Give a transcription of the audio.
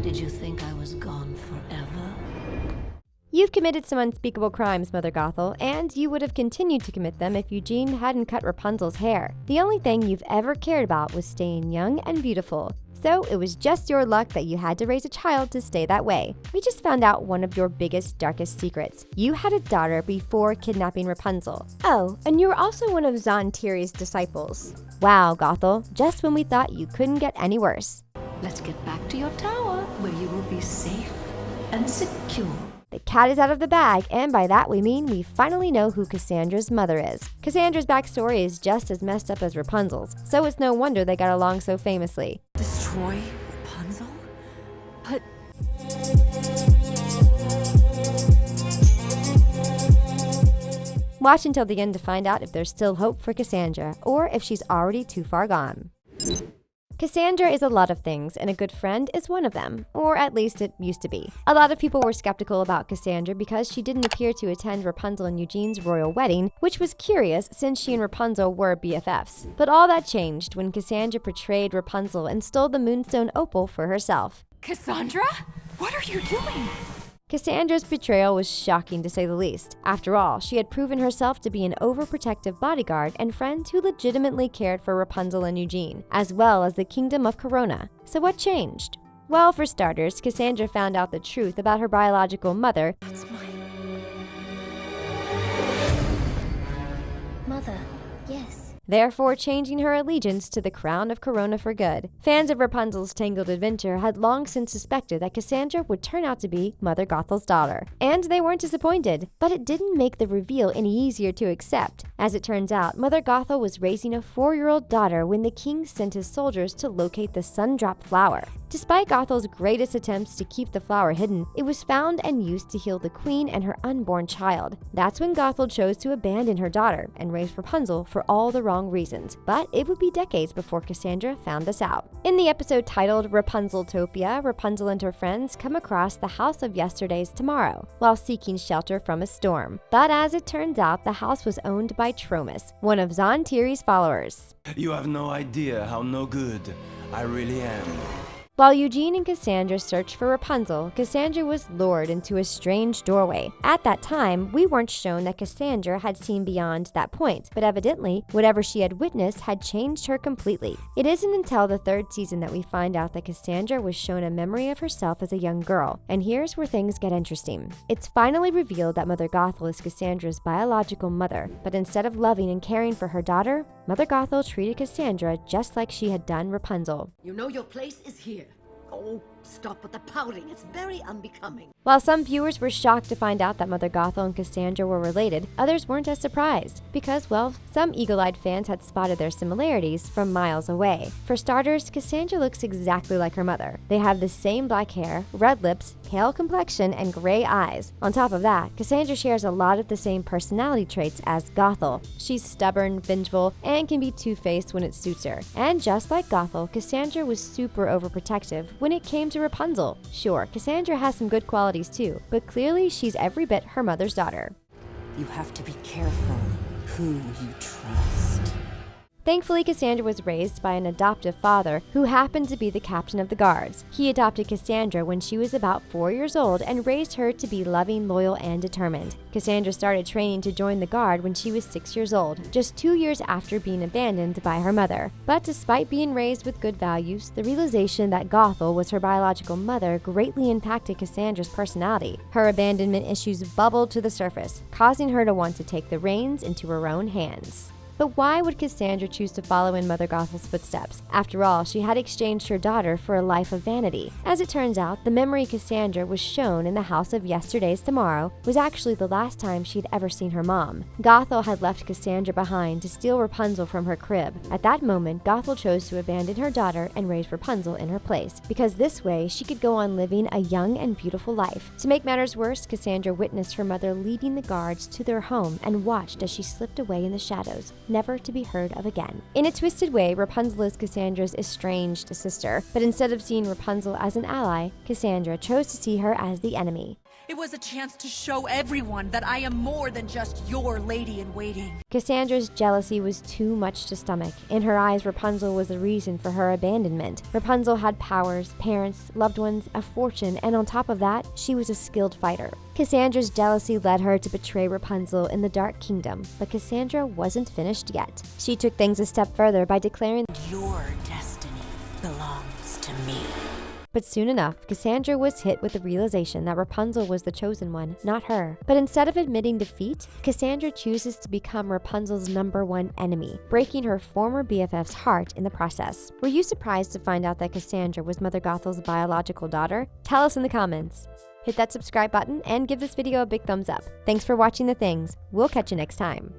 Did you think I was gone forever? You've committed some unspeakable crimes, Mother Gothel, and you would have continued to commit them if Eugene hadn't cut Rapunzel's hair. The only thing you've ever cared about was staying young and beautiful. So it was just your luck that you had to raise a child to stay that way. We just found out one of your biggest, darkest secrets. You had a daughter before kidnapping Rapunzel. Oh, and you were also one of Zontiri's disciples. Wow, Gothel, just when we thought you couldn't get any worse. Let's get back to your tower, where you will be safe and secure. The cat is out of the bag, and by that we mean we finally know who Cassandra's mother is. Cassandra's backstory is just as messed up as Rapunzel's, so it's no wonder they got along so famously. Destroy Rapunzel? But... Watch until the end to find out if there's still hope for Cassandra, or if she's already too far gone. Cassandra is a lot of things, and a good friend is one of them, or at least it used to be. A lot of people were skeptical about Cassandra because she didn't appear to attend Rapunzel and Eugene's royal wedding, which was curious since she and Rapunzel were BFFs. But all that changed when Cassandra betrayed Rapunzel and stole the Moonstone Opal for herself. Cassandra? What are you doing? Cassandra's betrayal was shocking to say the least. After all, she had proven herself to be an overprotective bodyguard and friend who legitimately cared for Rapunzel and Eugene, as well as the Kingdom of Corona. So what changed? Well, for starters, Cassandra found out the truth about her biological mother. It's my... Mother, yes. Therefore changing her allegiance to the crown of Corona for good. Fans of Rapunzel's Tangled adventure had long since suspected that Cassandra would turn out to be Mother Gothel's daughter. And they weren't disappointed, but it didn't make the reveal any easier to accept. As it turns out, Mother Gothel was raising a 4-year-old daughter when the king sent his soldiers to locate the Sundrop flower. Despite Gothel's greatest attempts to keep the flower hidden, it was found and used to heal the queen and her unborn child. That's when Gothel chose to abandon her daughter and raise Rapunzel for all the wrong reasons, but it would be decades before Cassandra found this out. In the episode titled Rapunzeltopia, Rapunzel and her friends come across the house of yesterday's tomorrow while seeking shelter from a storm. But as it turns out, the house was owned by Tromus, one of Zontiri's followers. You have no idea how no good I really am. While Eugene and Cassandra searched for Rapunzel, Cassandra was lured into a strange doorway. At that time, we weren't shown that Cassandra had seen beyond that point, but evidently, whatever she had witnessed had changed her completely. It isn't until the 3rd season that we find out that Cassandra was shown a memory of herself as a young girl, and here's where things get interesting. It's finally revealed that Mother Gothel is Cassandra's biological mother, but instead of loving and caring for her daughter, Mother Gothel treated Cassandra just like she had done Rapunzel. You know your place is here. Oh, stop with the pouting. It's very unbecoming. While some viewers were shocked to find out that Mother Gothel and Cassandra were related, others weren't as surprised because, well, some eagle-eyed fans had spotted their similarities from miles away. For starters, Cassandra looks exactly like her mother. They have the same black hair, red lips, pale complexion, and gray eyes. On top of that, Cassandra shares a lot of the same personality traits as Gothel. She's stubborn, vengeful, and can be two-faced when it suits her. And just like Gothel, Cassandra was super overprotective when it came to Rapunzel. Sure, Cassandra has some good qualities too, but clearly she's every bit her mother's daughter. You have to be careful who you trust. Thankfully, Cassandra was raised by an adoptive father who happened to be the captain of the guards. He adopted Cassandra when she was about 4 years old and raised her to be loving, loyal, and determined. Cassandra started training to join the guard when she was 6 years old, just 2 years after being abandoned by her mother. But despite being raised with good values, the realization that Gothel was her biological mother greatly impacted Cassandra's personality. Her abandonment issues bubbled to the surface, causing her to want to take the reins into her own hands. But why would Cassandra choose to follow in Mother Gothel's footsteps? After all, she had exchanged her daughter for a life of vanity. As it turns out, the memory Cassandra was shown in the house of yesterday's tomorrow was actually the last time she'd ever seen her mom. Gothel had left Cassandra behind to steal Rapunzel from her crib. At that moment, Gothel chose to abandon her daughter and raise Rapunzel in her place, because this way she could go on living a young and beautiful life. To make matters worse, Cassandra witnessed her mother leading the guards to their home and watched as she slipped away in the shadows, never to be heard of again. In a twisted way, Rapunzel is Cassandra's estranged sister, but instead of seeing Rapunzel as an ally, Cassandra chose to see her as the enemy. It was a chance to show everyone that I am more than just your lady-in-waiting. Cassandra's jealousy was too much to stomach. In her eyes, Rapunzel was the reason for her abandonment. Rapunzel had powers, parents, loved ones, a fortune, and on top of that, she was a skilled fighter. Cassandra's jealousy led her to betray Rapunzel in the Dark Kingdom, but Cassandra wasn't finished yet. She took things a step further by declaring Your destiny belongs to me. But soon enough, Cassandra was hit with the realization that Rapunzel was the chosen one, not her. But instead of admitting defeat, Cassandra chooses to become Rapunzel's #1 enemy, breaking her former BFF's heart in the process. Were you surprised to find out that Cassandra was Mother Gothel's biological daughter? Tell us in the comments. Hit that subscribe button and give this video a big thumbs up. Thanks for watching The Things. We'll catch you next time.